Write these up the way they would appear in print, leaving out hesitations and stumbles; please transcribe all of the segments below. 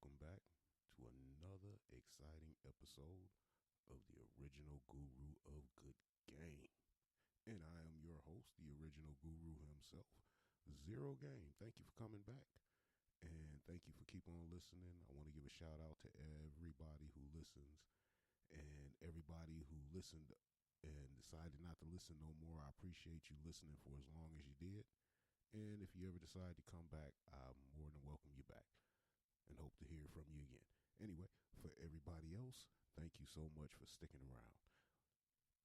welcome back to another exciting episode of the original guru of good game. And I am your host, the original guru himself, Zero Game. Thank you for coming back. And thank you for keeping on listening. I want to give a shout out to everybody who listens and everybody who listened and decided not to listen no more. I appreciate you listening for as long as you did. And if you ever decide to come back, I'm more than welcome you back and hope to hear from you again. Anyway, for everybody else, thank you so much for sticking around.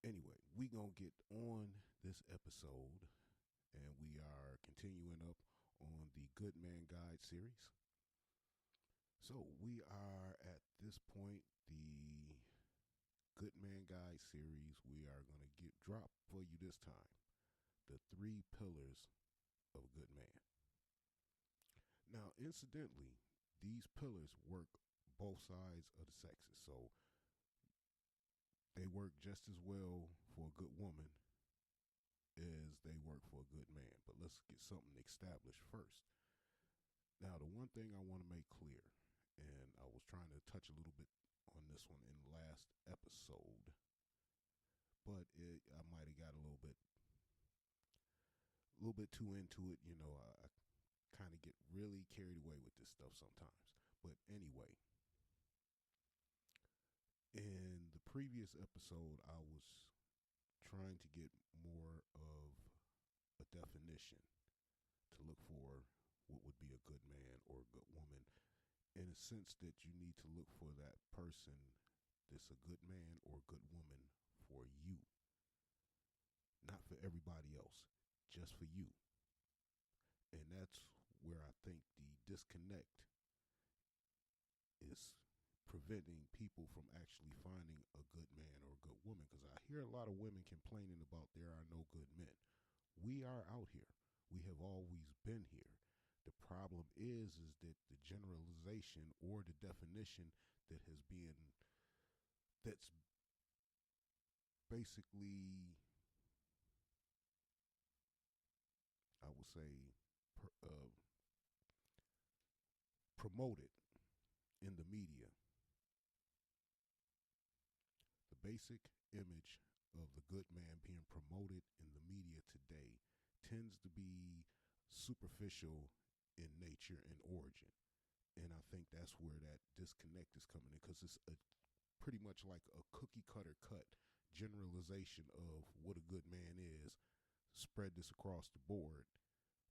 Anyway, we gonna get on this episode, and we are continuing up on the Good Man Guide series. So we are at this point, the Good Man Guide series. We are gonna get drop for you this time. The 3 pillars of a good man. Now, incidentally, these pillars work both sides of the sexes. So they work just as well for a good woman as they work for a good man. But let's get something established first. Now, the one thing I want to make clear, and I was trying to touch a little bit on this one in the last episode, but I might have got a little bit too into it. I kind of get really carried away with this stuff sometimes. But anyway, in the previous episode, I was trying to get more of a definition to look for what would be a good man or a good woman, in a sense that you need to look for that person that's a good man or a good woman for you, not for everybody else, just for you. And that's where I think the disconnect is preventing people from actually finding a good man or a good woman. Because I hear a lot of women complaining about there are no good men. We are out here. We have always been here. The problem is that the generalization or the definition that's basically, I would say, promoted in the media. The basic image of the good man being promoted in the media today tends to be superficial in nature and origin. And I think that's where that disconnect is coming in, because it's pretty much like a cookie cutter cut generalization of what a good man is. Spread this across the board,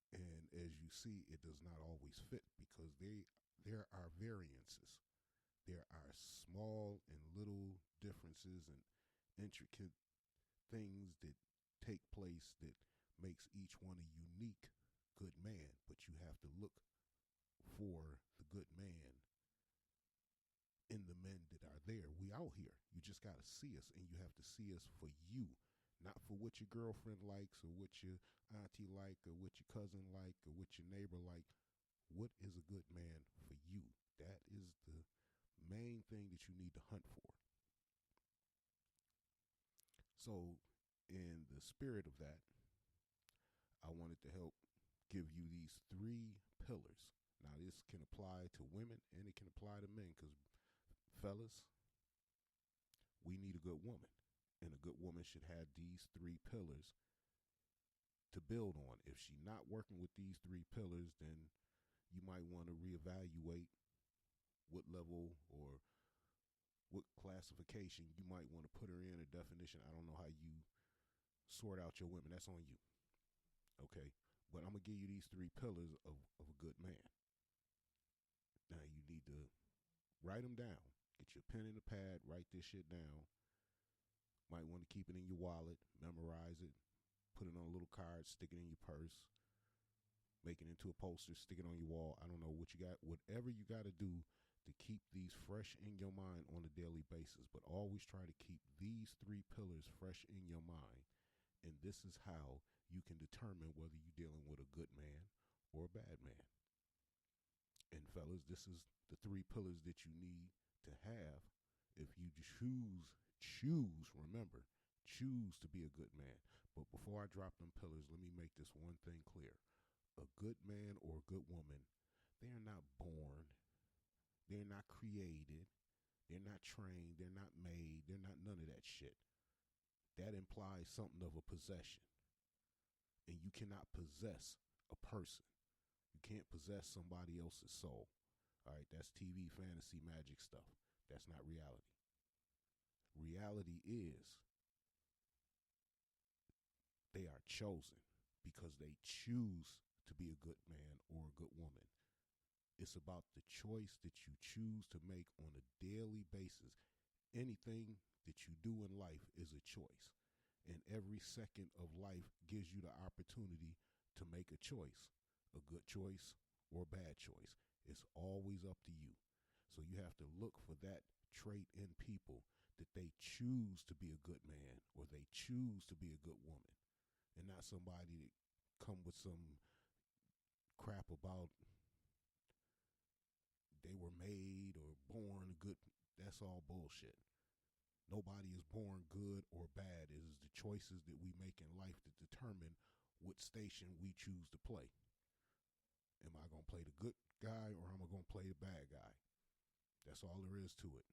and as you see, it does not always fit, because there are variances. There are small and little differences and intricate things that take place that makes each one a unique good man. But you have to look for the good man in the men that are there. We out here. You just got to see us, and you have to see us for you, not for what your girlfriend likes or what your auntie like or what your cousin like or what your neighbor like. What is a good man for you? That is the main thing that you need to hunt for. So, in the spirit of that, I wanted to help give you these 3 pillars. Now, this can apply to women and it can apply to men, because, fellas, we need a good woman. And a good woman should have these 3 pillars to build on. If she's not working with these 3 pillars, then you might want to reevaluate what level or what classification you might want to put her in, a definition. I don't know how you sort out your women. That's on you. Okay? But I'm going to give you these 3 pillars of a good man. Now, you need to write them down. Get your pen and a pad. Write this shit down. Might want to keep it in your wallet. Memorize it. Put it on a little card. Stick it in your purse. Make it into a poster. Stick it on your wall. I don't know what you got. Whatever you got to do to keep these fresh in your mind on a daily basis. But always try to keep these 3 pillars fresh in your mind. And this is how you can determine whether you're dealing with a good man or a bad man. And fellas, this is the 3 pillars that you need to have if you choose, remember, choose to be a good man. But before I drop them pillars, let me make this one thing clear. A good man or a good woman, they are not born They're not created. They're not trained. They're not made. They're not none of that shit. That implies something of a possession. And you cannot possess a person. You can't possess somebody else's soul. All right, that's TV, fantasy, magic stuff. That's not reality. Reality is they are chosen because they choose to be a good man or a good woman. It's about the choice that you choose to make on a daily basis. Anything that you do in life is a choice. And every second of life gives you the opportunity to make a choice, a good choice or a bad choice. It's always up to you. So you have to look for that trait in people, that they choose to be a good man or they choose to be a good woman, and not somebody that come with some crap about they were made or born good. That's all bullshit. Nobody is born good or bad. It is the choices that we make in life that determine what station we choose to play. Am I going to play the good guy or am I going to play the bad guy? That's all there is to it.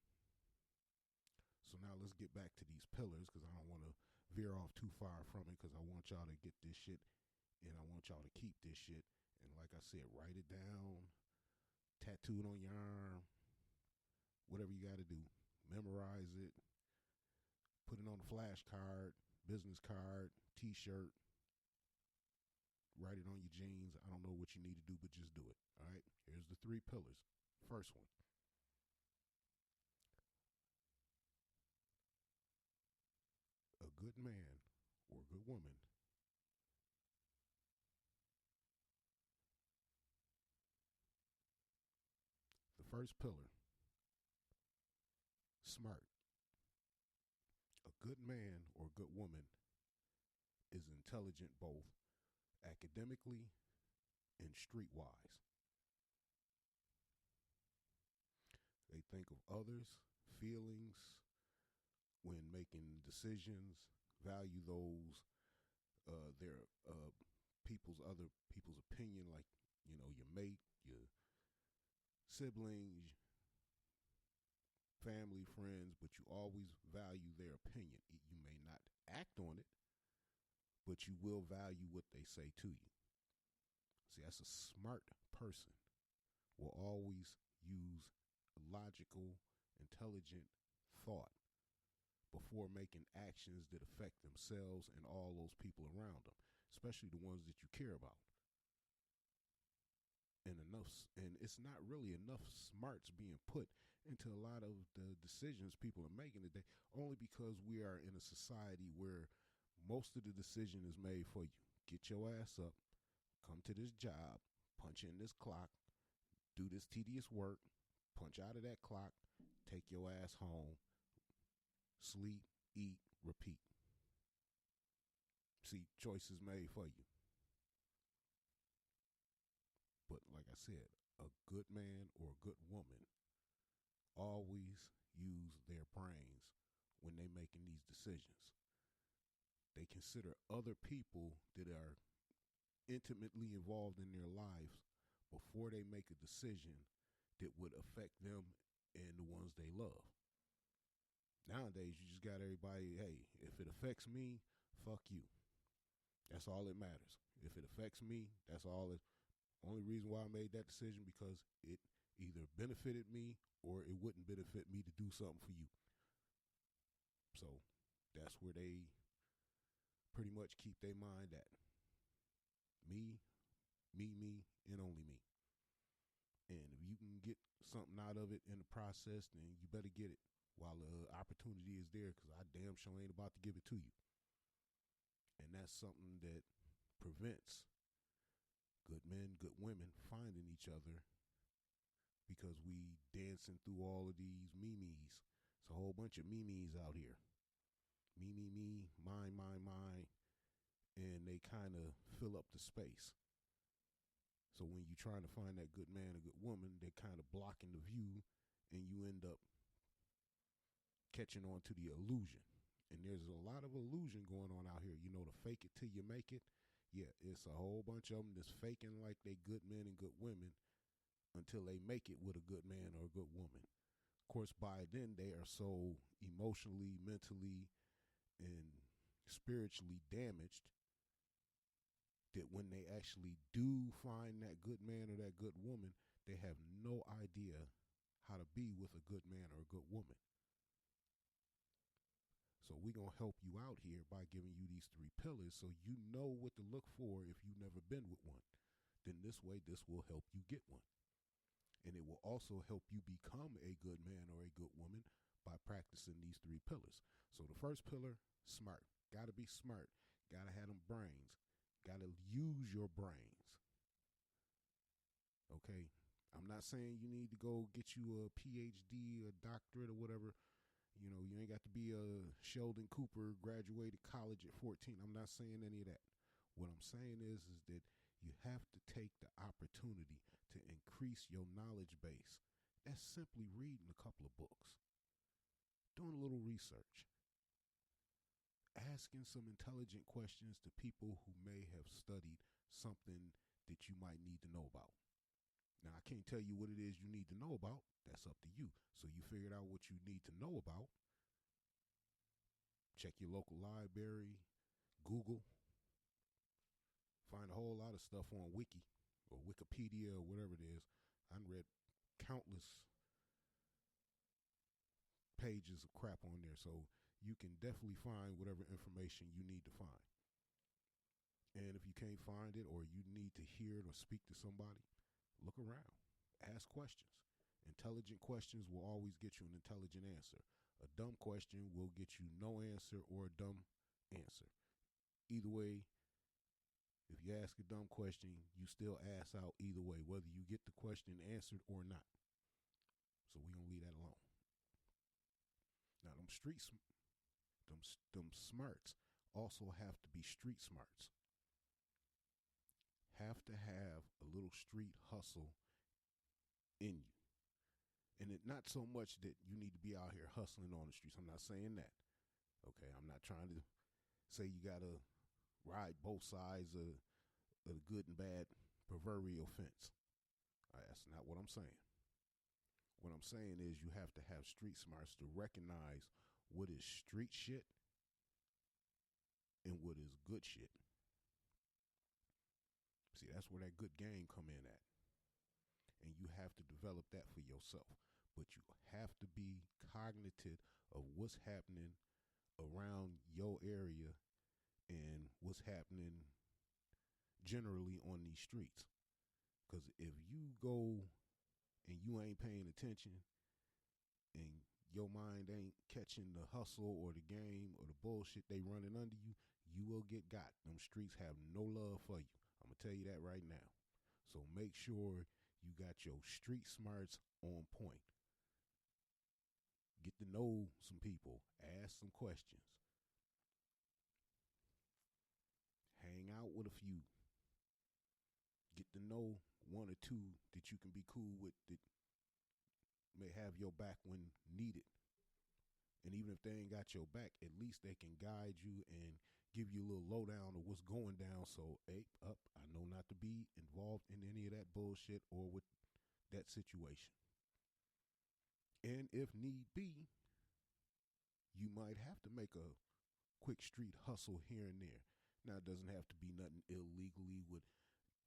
So now let's get back to these pillars, because I don't want to veer off too far from it, because I want y'all to get this shit and I want y'all to keep this shit. And like I said, write it down, tattooed on your arm, whatever you got to do. Memorize it, put it on a flash card, business card, t-shirt, write it on your jeans. I don't know what you need to do, but just do it. All right, here's the 3 pillars. First one. A good man or a good woman the first pillar, smart. A good man or a good woman is intelligent both academically and streetwise. They think of others' feelings when making decisions, value those, their other people's opinion, like, you know, your mate, your siblings, family, friends, but you always value their opinion. You may not act on it, but you will value what they say to you. See, that's a smart person. Will always use logical, intelligent thought before making actions that affect themselves and all those people around them, especially the ones that you care about. And it's not really enough smarts being put into a lot of the decisions people are making today, only because we are in a society where most of the decision is made for you. Get your ass up, come to this job, punch in this clock, do this tedious work, punch out of that clock, take your ass home, sleep, eat, repeat. See, choices made for you. But like I said, a good man or a good woman always use their brains when they making these decisions. They consider other people that are intimately involved in their lives before they make a decision that would affect them and the ones they love. Nowadays, you just got everybody, hey, if it affects me, fuck you. That's all that matters. If it affects me, that's all it. Only reason why I made that decision, because it either benefited me or it wouldn't benefit me to do something for you. So that's where they pretty much keep their mind at. Me, and only me. And if you can get something out of it in the process, then you better get it while the opportunity is there, because I damn sure ain't about to give it to you. And that's something that prevents good men, good women finding each other, because we dancing through all of these memes. It's a whole bunch of memes out here. Me, mine, and they kind of fill up the space. So when you're trying to find that good man or good woman, they're kind of blocking the view, and you end up catching on to the illusion. And there's a lot of illusion going on out here. You know, the fake it till you make it. Yeah, it's a whole bunch of them that's faking like they good men and good women, until they make it with a good man or a good woman. Of course, by then they are so emotionally, mentally, and spiritually damaged that when they actually do find that good man or that good woman, they have no idea how to be with a good man or a good woman. So we're going to help you out here by giving you these 3 pillars so you know what to look for if you've never been with one. Then this way, this will help you get one. And it will also help you become a good man or a good woman by practicing these 3 pillars. So the first pillar, smart. Got to be smart. Got to have them brains. Got to use your brains. Okay? I'm not saying you need to go get you a PhD, a doctorate, or whatever. You know, you ain't got to be a Sheldon Cooper, graduated college at 14. I'm not saying any of that. What I'm saying is that you have to take the opportunity to increase your knowledge base. That's simply reading a couple of books, doing a little research, asking some intelligent questions to people who may have studied something that you might need to know about. Now, I can't tell you what it is you need to know about. That's up to you. So you figured out what you need to know about. Check your local library, Google. Find a whole lot of stuff on Wiki or Wikipedia or whatever it is. I've read countless pages of crap on there. So you can definitely find whatever information you need to find. And if you can't find it or you need to hear it or speak to somebody, look around. Ask questions. Intelligent questions will always get you an intelligent answer. A dumb question will get you no answer or a dumb answer. Either way, if you ask a dumb question, you still ask out either way, whether you get the question answered or not. So we're going to leave that alone. Now, them smarts also have to be street smarts. Have to have a little street hustle in you. And it not so much that you need to be out here hustling on the streets. I'm not saying that. Okay, I'm not trying to say you got to ride both sides of the good and bad proverbial fence. That's not what I'm saying. What I'm saying is you have to have street smarts to recognize what is street shit and what is good shit. See, that's where that good game come in at. And you have to develop that for yourself. But you have to be cognitive of what's happening around your area and what's happening generally on these streets. Because if you go and you ain't paying attention and your mind ain't catching the hustle or the game or the bullshit they running under you, you will get got. Them streets have no love for you. I'm going to tell you that right now. So make sure you got your street smarts on point. Get to know some people. Ask some questions. Hang out with a few. Get to know one or two that you can be cool with that may have your back when needed. And even if they ain't got your back, at least they can guide you and give you a little lowdown of what's going down. So, hey, I know not to be involved in any of that bullshit or with that situation. And if need be, you might have to make a quick street hustle here and there. Now, it doesn't have to be nothing illegally with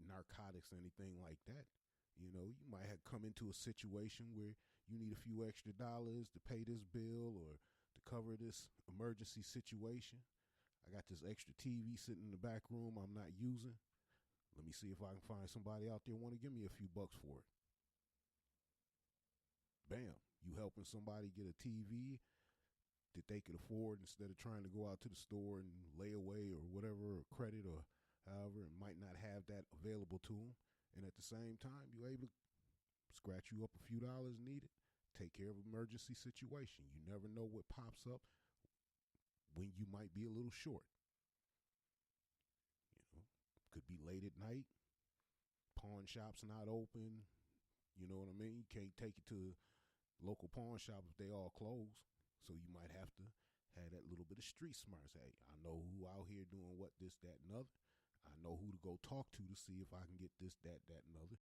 narcotics or anything like that. You know, you might have come into a situation where you need a few extra dollars to pay this bill or to cover this emergency situation. I got this extra TV sitting in the back room I'm not using. Let me see if I can find somebody out there want to give me a few bucks for it. Bam, you helping somebody get a TV that they could afford instead of trying to go out to the store and lay away or whatever, or credit or however, and might not have that available to them. And at the same time, you're able to scratch you up a few dollars needed, take care of an emergency situation. You never know what pops up when you might be a little short. You know, could be late at night, pawn shops not open. You know what I mean? You can't take it to local pawn shop if they all closed. So you might have to have that little bit of street smarts. Hey, I know who out here doing what, this, that, and other. I know who to go talk to see if I can get this, that, and other.